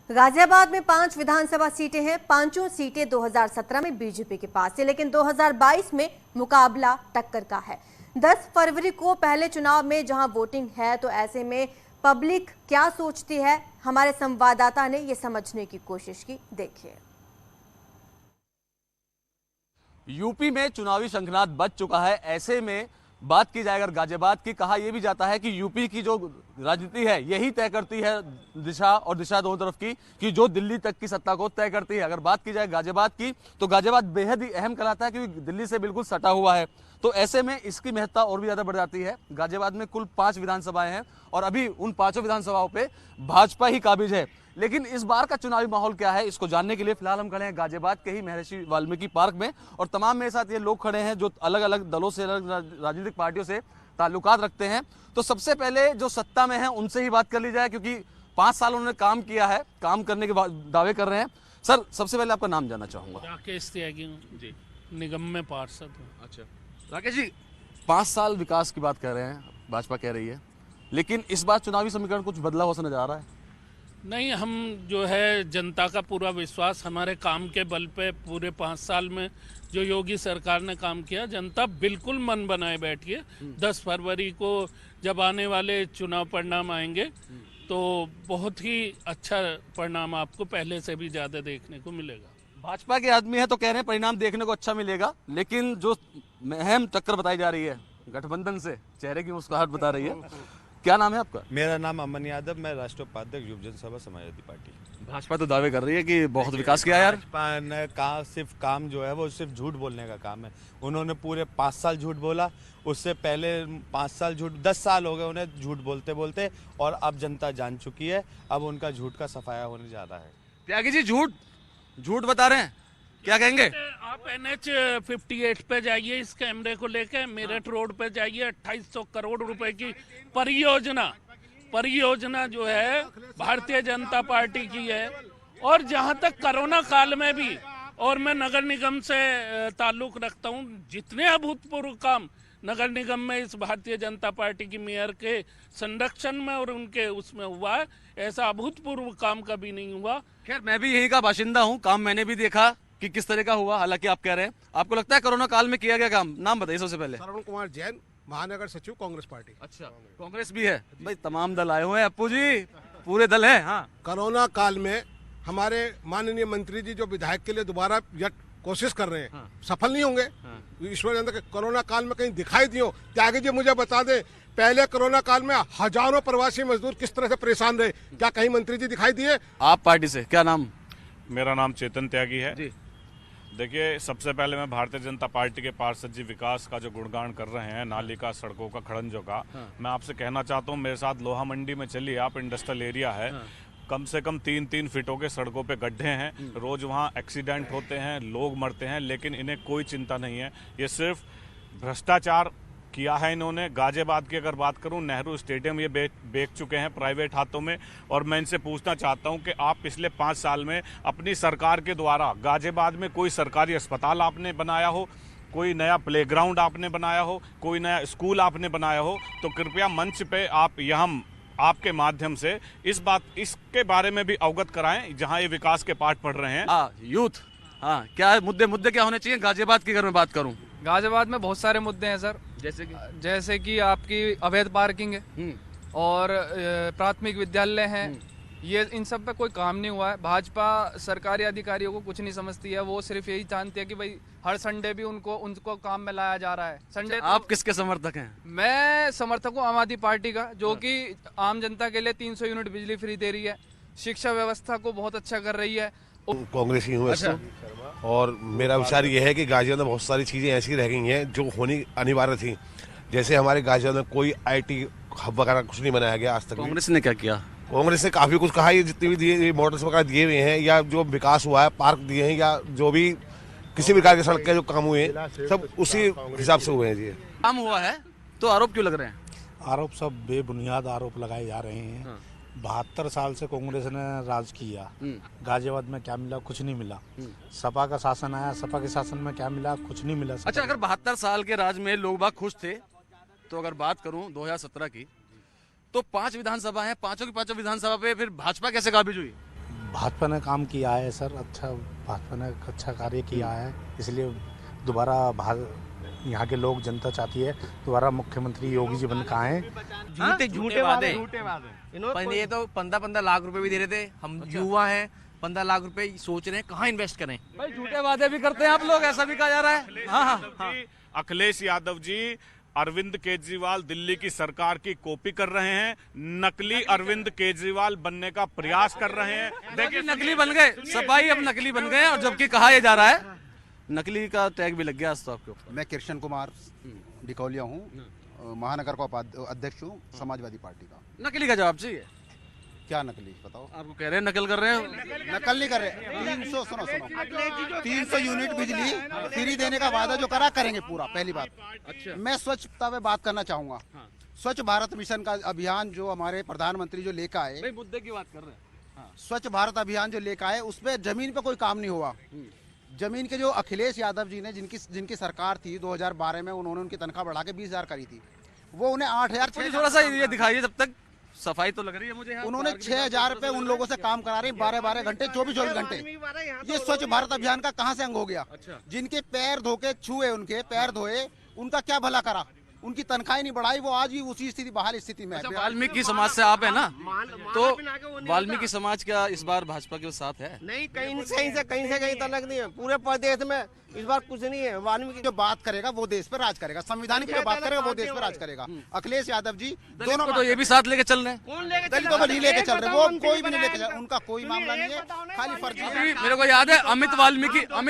गाजियाबाद में 5 विधानसभा सीटें हैं। पांचों सीटें 2017 में बीजेपी के पास है, लेकिन 2022 में मुकाबला टक्कर का है। 10 फरवरी को पहले चुनाव में जहां वोटिंग है, तो ऐसे में पब्लिक क्या सोचती है, हमारे संवाददाता ने ये समझने की कोशिश की। देखिए। यूपी में चुनावी शंखनाद बज चुका है। ऐसे में बात की जाए अगर गाजियाबाद की, कहा यह भी जाता है कि यूपी की जो राजनीति है यही तय करती है दिशा, और दिशा दोनों तरफ की, कि जो दिल्ली तक की सत्ता को तय करती है। अगर बात की जाए गाजियाबाद की, तो गाजियाबाद बेहद ही अहम कहलाता है क्योंकि दिल्ली से बिल्कुल सटा हुआ है। तो ऐसे में इसकी महत्ता और भी ज्यादा बढ़ जाती है। गाजियाबाद में कुल 5 विधानसभाएं हैं और अभी उन 5 विधानसभाओं पे भाजपा ही काबिज है। लेकिन इस बार का चुनावी माहौल क्या है, इसको जानने के लिए फिलहाल हम खड़े हैं गाजियाबाद के ही महर्षि वाल्मीकि पार्क में, और तमाम मेरे साथ ये लोग खड़े हैं जो अलग अलग दलों से, अलग राजनीतिक पार्टियों से ताल्लुकात रखते हैं। तो सबसे पहले जो सत्ता में है उनसे ही बात कर ली जाए, क्योंकि 5 साल उन्होंने काम किया है, काम करने के दावे कर रहे हैं। सर, सबसे पहले आपका नाम जानना चाहूंगा। राकेश त्यागी जी, निगम में पार्षद हूँ। अच्छा राकेश जी, 5 साल विकास की बात कर रहे हैं, भाजपा कह रही है, लेकिन इस बार चुनावी समीकरण कुछ बदला हुआ नजर आ रहा है। नहीं, हम जो है जनता का पूरा विश्वास हमारे काम के बल पे पूरे 5 साल में जो योगी सरकार ने काम किया, जनता बिल्कुल मन बनाए बैठी है। 10 फरवरी को जब आने वाले चुनाव परिणाम आएंगे तो बहुत ही अच्छा परिणाम आपको पहले से भी ज़्यादा देखने को मिलेगा। भाजपा के आदमी है तो कह रहे हैं परिणाम देखने को अच्छा मिलेगा, लेकिन जो अहम टक्कर बताई जा रही है गठबंधन से, चेहरे की मुस्कुराहट बता रही है। क्या नाम है आपका? मेरा नाम अमन यादव, मैं राष्ट्रीय उपाध्यक्ष युव जनसभा समाजवादी पार्टी। भाजपा तो दावे कर रही है कि बहुत विकास किया यार। भाजपा ने कहा सिर्फ काम जो है वो सिर्फ झूठ बोलने का काम है। उन्होंने पूरे 5 साल झूठ बोला, उससे पहले 5 साल झूठ, 10 साल हो गए उन्हें झूठ बोलते बोलते, और अब जनता जान चुकी है। अब उनका झूठ का सफाया होने जा रहा है। त्यागी जी, झूठ बता रहे हैं, क्या कहेंगे? आप NH 58 पे जाइए, इस कैमरे को लेके मेरठ रोड पे जाइए। 2800 करोड़ रुपए की परियोजना जो है भारतीय जनता पार्टी की है। और जहां तक कोरोना काल में भी, और मैं नगर निगम से ताल्लुक रखता हूं, जितने अभूतपूर्व काम नगर निगम में इस भारतीय जनता पार्टी की मेयर के संरक्षण में और उनके उसमें हुआ है, ऐसा अभूतपूर्व काम कभी नहीं हुआ। खैर, मैं भी यहीं का बाशिंदा हूं, काम मैंने भी देखा कि किस तरह का हुआ। हालांकि आप कह रहे हैं, आपको लगता है कोरोना काल में किया गया काम? नाम बताइए सबसे पहले। श्रवण कुमार जैन, महानगर सचिव, कांग्रेस पार्टी। अच्छा, कांग्रेस भी है भाई, तमाम दल आए हुए हैं। अप्पू जी, पूरे दल है। हाँ, कोरोना काल में हमारे माननीय मंत्री जी जो विधायक के लिए दोबारा कोशिश कर रहे हैं, हाँ। सफल नहीं होंगे। ईश्वर चंद्र के कोरोना काल में कहीं दिखाई दियो। त्यागी जी, मुझे बता दे, पहले कोरोना काल में हजारों प्रवासी मजदूर किस तरह से परेशान रहे, क्या कहीं मंत्री जी दिखाई दिए? आप पार्टी से, क्या नाम? मेरा नाम चेतन त्यागी है जी। देखिए, सबसे पहले मैं भारतीय जनता पार्टी के पार्षद जी विकास का जो गुणगान कर रहे हैं, नाली का, सड़कों का, खड़ंजों का, मैं आपसे कहना चाहता हूं, मेरे साथ लोहा मंडी में चलिए आप, इंडस्ट्रियल एरिया है। कम से कम 3-3 फीटों के सड़कों पे गड्ढे हैं, रोज वहाँ एक्सीडेंट होते हैं, लोग मरते हैं, लेकिन इन्हें कोई चिंता नहीं है। ये सिर्फ भ्रष्टाचार किया है इन्होंने। गाजियाबाद की अगर बात करूं, नेहरू स्टेडियम ये बेच चुके हैं प्राइवेट हाथों में। और मैं इनसे पूछना चाहता हूं कि आप पिछले 5 साल में अपनी सरकार के द्वारा गाजियाबाद में कोई सरकारी अस्पताल आपने बनाया हो, कोई नया प्लेग्राउंड आपने बनाया हो, कोई नया स्कूल आपने बनाया हो, तो कृपया मंच पे आप यहाँ आपके माध्यम से इसके बारे में भी अवगत कराएं, जहां ये विकास के पाठ पढ़ रहे हैं। यूथ, हाँ, क्या मुद्दे क्या होने चाहिए गाजियाबाद की? अगर मैं बात करूं, गाजियाबाद में बहुत सारे मुद्दे हैं सर। जैसे कि आपकी अवैध पार्किंग है और प्राथमिक विद्यालय हैं, ये इन सब पे कोई काम नहीं हुआ है। भाजपा सरकारी अधिकारियों को कुछ नहीं समझती है, वो सिर्फ यही जानती है कि भाई हर संडे भी उनको काम में लाया जा रहा है। संडे आप किसके समर्थक हैं? मैं समर्थक हूँ आम आदमी पार्टी का, जो कि आम जनता के लिए 300 यूनिट बिजली फ्री दे रही है, शिक्षा व्यवस्था को बहुत अच्छा कर रही है। कांग्रेस ही हूँ। अच्छा। और मेरा विचार यह है कि गाजियाबाद में बहुत सारी चीजें ऐसी रह गई हैं जो होनी अनिवार्य थी। जैसे हमारे गाजियाबाद में कोई IT हब वगैरह कुछ नहीं बनाया गया आज तक। कांग्रेस ने क्या किया? कांग्रेस ने काफी कुछ कहा, ये जितने भी दिए मॉडल्स वगैरह दिए हुए हैं, या जो विकास हुआ है, पार्क दिए हैं, या जो भी किसी प्रकार के सड़क के जो काम हुए हैं, सब उसी हिसाब से हुए हैं। जी, काम हुआ है तो आरोप क्यों लग रहे हैं? आरोप सब बेबुनियाद आरोप लगाए जा रहे हैं। 72 साल से कांग्रेस ने राज किया, गाजियाबाद में क्या मिला? कुछ नहीं मिला। सपा का शासन आया, सपा के शासन में क्या मिला? कुछ नहीं मिला। अच्छा, अगर 72 साल के राज में लोग बाग खुश थे, तो अगर बात करूं 2017 की, तो 5 विधानसभा है, पांचों की पांचों विधानसभा पे फिर भाजपा कैसे काबिज हुई? भाजपा ने काम किया है सर, अच्छा भाजपा ने अच्छा कार्य किया है, इसलिए दोबारा यहाँ के लोग, जनता चाहती है दोबारा मुख्यमंत्री योगी जी बन के आए। झूठे वादे पर ये तो 15-15 लाख रुपए भी दे रहे थे। हम युवा हैं, 15 लाख रुपए सोच रहे हैं कहाँ इन्वेस्ट करें। भाई झूठे वादे भी करते हैं आप लोग, ऐसा भी कहा जा रहा है। हाँ। अखिलेश यादव जी अरविंद केजरीवाल दिल्ली की सरकार की कॉपी कर रहे हैं, नकली अरविंद केजरीवाल बनने का प्रयास कर रहे हैं। देखिए नकली बन गए, सपाही अब नकली बन गए, और जबकि कहा यह जा रहा है नकली का टैग भी लग गया आज तो आपके ऊपर। मैं कृष्ण कुमार डिकोलिया हूँ, महानगर का अध्यक्ष हूँ समाजवादी पार्टी का। नकली का जवाब चाहिए। क्या नकली बताओ? आपको कह रहे हैं नकल कर रहे हैं। नकल नहीं कर रहे। 300 सुनो 300 यूनिट बिजली फ्री देने का वादा जो करा करेंगे पूरा। पहली बात। अच्छा। मैं स्वच्छता पे बात करना चाहूंगा। स्वच्छ भारत मिशन का अभियान जो हमारे प्रधानमंत्री जो लेकर आए, मुद्दे की बात कर रहे हैं। स्वच्छ भारत अभियान जो लेकर आए, उस पर जमीन पे कोई काम नहीं हुआ। जमीन के जो अखिलेश यादव जी ने जिनकी सरकार थी 2012 में, उन्होंने उनकी तनख्वाह बढ़ा के 20,000 करी थी, वो उन्हें 8,000। थोड़ा सा ये दिखाइए, जब तक सफाई तो लग रही है मुझे। उन्होंने 6,000 रुपए उन लोगों से काम करा रहे, 12-12 घंटे 24-24 घंटे। ये स्वच्छ भारत अभियान का कहाँ से अंग हो गया? जिनके पैर धोके छुए, उनके पैर धोए, उनका क्या भला करा? उनकी तनख्वाह नहीं बढ़ाई, वो आज भी उसी स्थिति, बहाल स्थिति में है। वाल्मीकि समाज से आप है ना, तो वाल्मीकि समाज क्या इस बार भाजपा के साथ है? नहीं, कहीं से कहीं तक नहीं है। पूरे प्रदेश में इस बार कुछ नहीं है। वाल्मीकि जो बात करेगा वो देश पर राज करेगा, संविधानिक पे बात करेगा वो देश पर राज करेगा। अखिलेश यादव जी दोनों तो ये भी साथ लेके चल रहे हैं। दलितों को नहीं लेके चल रहे, वो कोई भी नहीं लेके चल, उनका कोई मामला नहीं है, खाली फर्जी है। मेरे को याद है अमित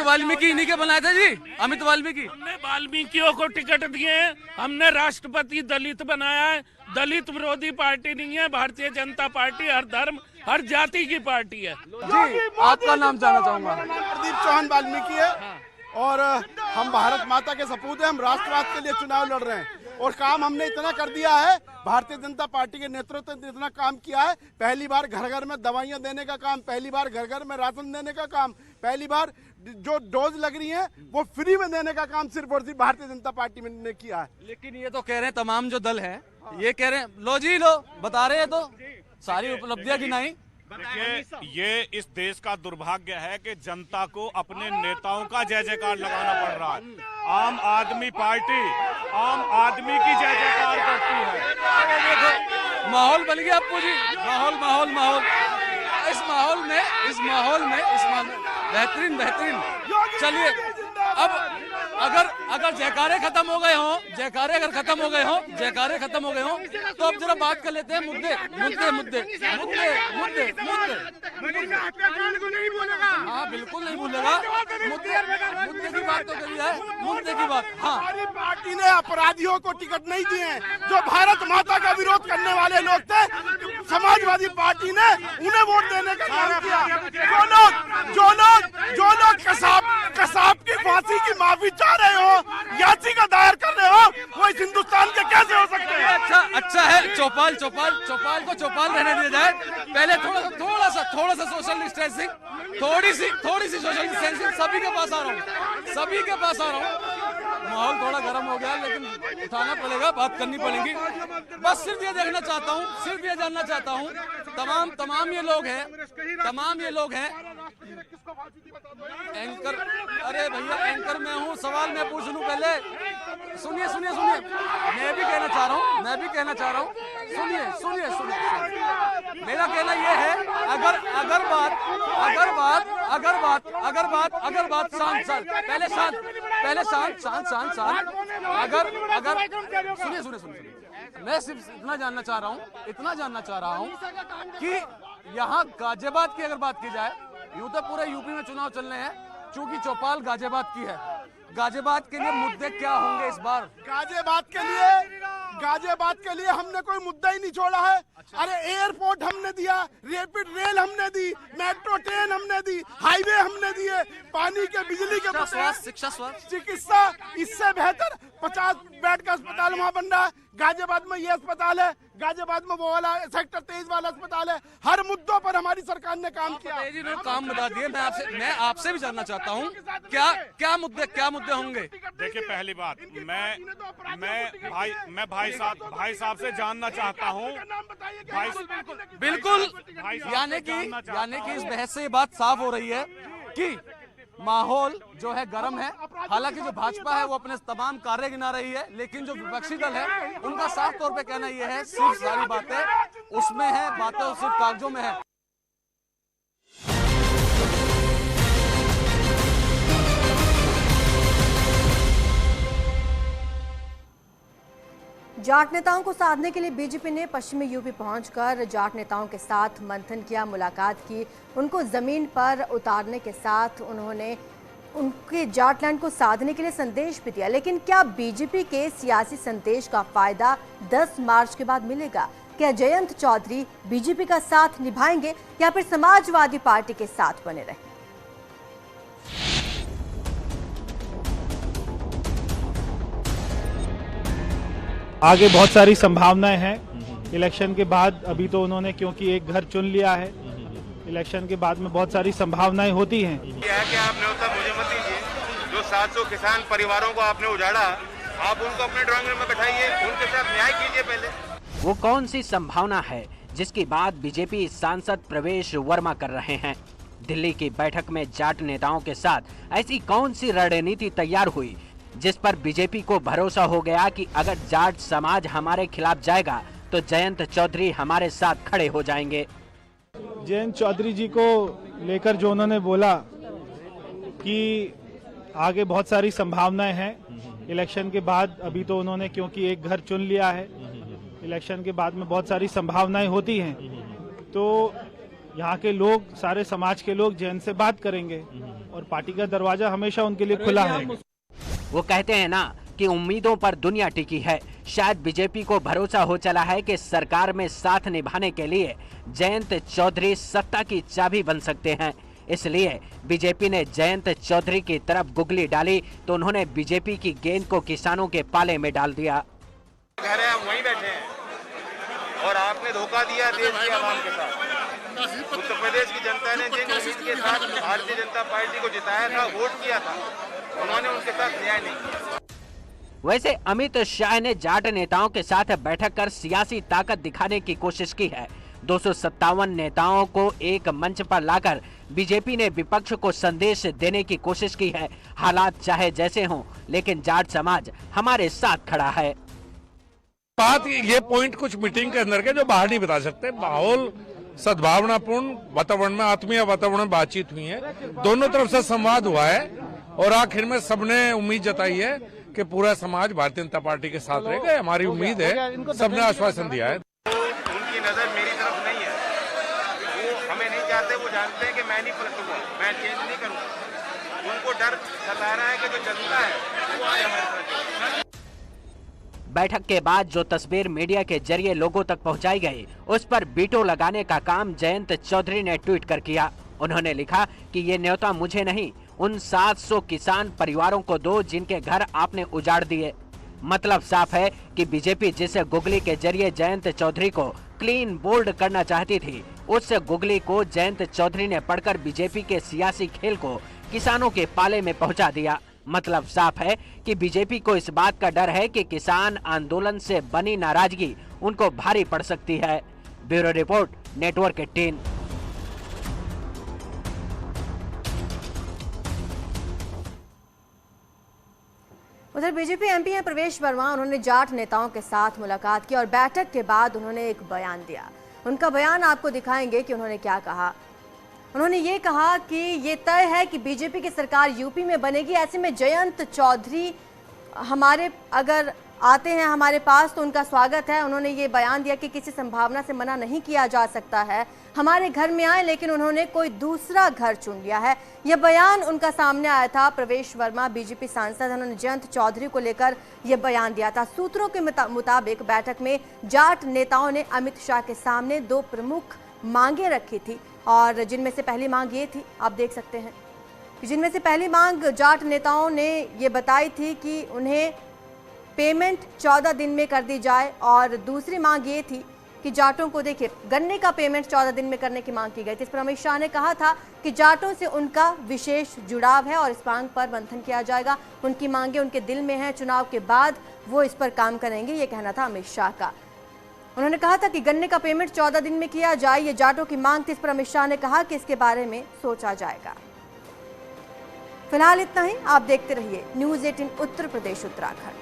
वाल्मीकि इन्हीं के बनाए थे जी। अमित वाल्मीकि, हमने वाल्मीकियों को टिकट दिए हैं, हमने राष्ट्रपति दलित बनाया है। दलित विरोधी पार्टी नहीं है भारतीय जनता पार्टी, हर धर्म हर जाति की पार्टी है। जी आपका नाम जानना चाहूंगा। प्रदीप चौहान वाल्मीकि है, और हम भारत माता के सपूत हैं। हम राष्ट्रवाद के लिए चुनाव लड़ रहे हैं, और काम हमने इतना कर दिया है, भारतीय जनता पार्टी के नेतृत्व ने इतना काम किया है। पहली बार घर घर में दवाइयां देने का काम, पहली बार घर घर में राशन देने का काम, पहली बार जो डोज लग रही है वो फ्री में देने का काम सिर्फ और सिर्फ भारतीय जनता पार्टी ने किया है। लेकिन ये तो कह रहे हैं तमाम जो दल हैं, ये कह रहे हैं लो जी लो, बता रहे हैं तो सारी उपलब्धियां गिनाई। देखिए ये इस देश का दुर्भाग्य है कि जनता को अपने नेताओं का जय जयकार लगाना पड़ रहा है। आम आदमी पार्टी आम आदमी की जय जयकार करती है। माहौल बन गया अप्पू जी, माहौल इस माहौल में बेहतरीन। चलिए अब अगर जयकारे खत्म हो गए हों, जयकारे खत्म हो गए हों, तो अब जरा बात कर लेते हैं मुद्दे। हाँ बिल्कुल नहीं भूलेगा, मुद्दे की बात तो करी है, मुद्दे की बात। हाँ, हमारी पार्टी ने अपराधियों को टिकट नहीं दिए हैं, जो भारत माता का विरोध करने वाले लोग थे। समाजवादी पार्टी ने उन्हें वोट देने का काम किया। जो लोग कसाब की फांसी की माफी चाह रहे हो, याचिका दायर कर रहे हो, वो इस हिंदुस्तान के कैसे हो सकते हैं? अच्छा है चौपाल को चौपाल रहने दिया जाए। पहले थोड़ा सा सोशल डिस्टेंसिंग, थोड़ी सी सोशल डिस्टेंसिंग। सभी के पास आ रहा हूँ। माहौल थोड़ा गर्म हो गया, लेकिन उठाना पड़ेगा, बात करनी पड़ेगी। बस सिर्फ ये जानना चाहता हूँ तमाम ये लोग हैं एंकर। अरे भैया एंकर मैं हूँ, सवाल मैं पूछ लूँ पहले। सुनिए मैं भी कहना चाह रहा हूँ। सुनिए मेरा कहना ये है, अगर बात शांत पहले शांत सुनिए मैं सिर्फ इतना जानना चाह रहा हूँ कि यहाँ गाजियाबाद की अगर बात की जाए, यूं तो पूरे यूपी में चुनाव चल रहे हैं, चूंकि चौपाल गाजियाबाद की है। गाजियाबाद के लिए मुद्दे क्या होंगे इस बार? गाजियाबाद के लिए हमने कोई मुद्दा ही नहीं छोड़ा है। अरे एयरपोर्ट हमने दिया, रैपिड रेल हमने दी, मेट्रो ट्रेन हमने दी, हाईवे हमने दिए, पानी के बिजली के शिक्षा स्वास्थ्य चिकित्सा, इससे बेहतर 50 बेड का अस्पताल वहाँ बन रहा है। गाजियाबाद में ये अस्पताल है, गाजियाबाद में वो वाला सेक्टर 23 वाला अस्पताल है। हर मुद्दों पर हमारी सरकार ने काम किया। काम बता दिए। मैं आपसे भी जानना चाहता हूँ क्या मुद्दे होंगे। देखिए, पहली बात मैं भाई साहब से जानना चाहता हूँ। बिल्कुल, यानी कि इस बहस से ये बात साफ हो रही है कि माहौल जो है गर्म है। हालांकि जो भाजपा है वो अपने तमाम कार्य गिना रही है, लेकिन जो विपक्षी दल है उनका साफ तौर पे कहना यह है सिर्फ सारी बातें उसमें है, बातें सिर्फ कागजों में है। जाट नेताओं को साधने के लिए बीजेपी ने पश्चिमी यूपी पहुंचकर जाट नेताओं के साथ मंथन किया, मुलाकात की, उनको जमीन पर उतारने के साथ उन्होंने उनके जाटलैंड को साधने के लिए संदेश भी दिया। लेकिन क्या बीजेपी के सियासी संदेश का फायदा 10 मार्च के बाद मिलेगा? क्या जयंत चौधरी बीजेपी का साथ निभाएंगे या फिर समाजवादी पार्टी के साथ बने रहेंगे? आगे बहुत सारी संभावनाएं हैं इलेक्शन के बाद। अभी तो उन्होंने क्योंकि एक घर चुन लिया है, इलेक्शन के बाद में बहुत सारी संभावनाएं होती हैं। क्या है कि आप न्योता मुझे मत दीजिए। जो 700 किसान परिवारों को आपने उजाड़ा, आप उनको अपने ड्राइंग रूम में बैठाइए, उनके साथ न्याय कीजिए। पहले वो कौन सी संभावना है जिसकी बात बीजेपी सांसद प्रवेश वर्मा कर रहे हैं? दिल्ली की बैठक में जाट नेताओं के साथ ऐसी कौन सी रणनीति तैयार हुई जिस पर बीजेपी को भरोसा हो गया कि अगर जाट समाज हमारे खिलाफ जाएगा तो जयंत चौधरी हमारे साथ खड़े हो जाएंगे? जयंत चौधरी जी को लेकर जो उन्होंने बोला कि आगे बहुत सारी संभावनाएं हैं इलेक्शन के बाद। अभी तो उन्होंने क्योंकि एक घर चुन लिया है, इलेक्शन के बाद में बहुत सारी संभावनाएं होती हैं, तो यहाँ के लोग, सारे समाज के लोग जयंत से बात करेंगे और पार्टी का दरवाजा हमेशा उनके लिए खुला है। वो कहते हैं ना कि उम्मीदों पर दुनिया टिकी है। शायद बीजेपी को भरोसा हो चला है कि सरकार में साथ निभाने के लिए जयंत चौधरी सत्ता की चाबी बन सकते हैं। इसलिए बीजेपी ने जयंत चौधरी की तरफ गुगली डाली तो उन्होंने बीजेपी की गेंद को किसानों के पाले में डाल दिया। घर है, हम वहीं बैठे हैं और आपने धोखा दिया देश की आवाम के साथ। उत्तर प्रदेश की जनता ने जिन उम्मीद के साथ भारतीय जनता पार्टी को जिताया था, वोट किया था, उन्होंने उनके साथ न्याय नहीं किया। वैसे अमित शाह ने जाट नेताओं के साथ बैठक कर सियासी ताकत दिखाने की कोशिश की है। 257 नेताओं को एक मंच पर लाकर बीजेपी ने विपक्ष को संदेश देने की कोशिश की है। हालात चाहे जैसे हों, लेकिन जाट समाज हमारे साथ खड़ा है। बात ये पॉइंट कुछ मीटिंग के अंदर के जो बाहर नहीं बता सकते। माहौल सद्भावनापूर्ण वातावरण में, आत्मीय वातावरण में बातचीत हुई है, दोनों तरफ से संवाद हुआ है और आखिर में सबने उम्मीद जताई है कि पूरा समाज भारतीय जनता पार्टी के साथ रहेगा। हमारी उम्मीद है, सबने आश्वासन दिया है। उनकी नजर मेरी तरफ नहीं है, वो हमें नहीं चाहते। वो जानते हैं कि मैं नहीं पलटूंगा, मैं चेंज नहीं करूंगा। उनको डर सता रहा है कि जो चलता है वो आए हमारे साथ। बैठक के बाद जो तस्वीर मीडिया के जरिए लोगों तक पहुंचाई गई, उस पर बीटो लगाने का काम जयंत चौधरी ने ट्वीट कर किया। उन्होंने लिखा कि ये न्योता मुझे नहीं, उन 700 किसान परिवारों को दो जिनके घर आपने उजाड़ दिए। मतलब साफ है कि बीजेपी जिसे गुगली के जरिए जयंत चौधरी को क्लीन बोल्ड करना चाहती थी, उस गुगली को जयंत चौधरी ने पढ़कर बीजेपी के सियासी खेल को किसानों के पाले में पहुंचा दिया। मतलब साफ है कि बीजेपी को इस बात का डर है कि किसान आंदोलन से बनी नाराजगी उनको भारी पड़ सकती है। Bureau report, network 18। उधर बीजेपी एमपी हैं प्रवेश वर्मा, उन्होंने जाट नेताओं के साथ मुलाकात की और बैठक के बाद उन्होंने एक बयान दिया। उनका बयान आपको दिखाएंगे कि उन्होंने क्या कहा। उन्होंने ये कहा कि ये तय है कि बीजेपी की सरकार यूपी में बनेगी। ऐसे में जयंत चौधरी हमारे अगर आते हैं हमारे पास तो उनका स्वागत है। उन्होंने ये बयान दिया कि किसी संभावना से मना नहीं किया जा सकता है, हमारे घर में आए, लेकिन उन्होंने कोई दूसरा घर चुन लिया है। यह बयान उनका सामने आया था। प्रवेश वर्मा बीजेपी सांसद, उन्होंने जयंत चौधरी को लेकर यह बयान दिया था। सूत्रों के मुताबिक बैठक में जाट नेताओं ने अमित शाह के सामने 2 प्रमुख मांगे रखी थी और जिनमें से पहली मांग ये थी, आप देख सकते हैं, जिनमें से पहली मांग जाट नेताओं ने ये बताई थी कि उन्हें पेमेंट 14 दिन में कर दी जाए। और दूसरी मांग ये थी कि जाटों को, देखिए, गन्ने का पेमेंट 14 दिन में करने की मांग की गई थी। इस पर अमित शाह ने कहा था कि जाटों से उनका विशेष जुड़ाव है और इस मांग पर मंथन किया जाएगा। उनकी मांगे उनके दिल में है, चुनाव के बाद वो इस पर काम करेंगे, ये कहना था अमित शाह का। उन्होंने कहा था कि गन्ने का पेमेंट 14 दिन में किया जाए, ये जाटों की मांग थी। इस पर अमित शाह ने कहा कि इसके बारे में सोचा जाएगा। फिलहाल इतना ही। आप देखते रहिए न्यूज़ 18 उत्तर प्रदेश उत्तराखंड।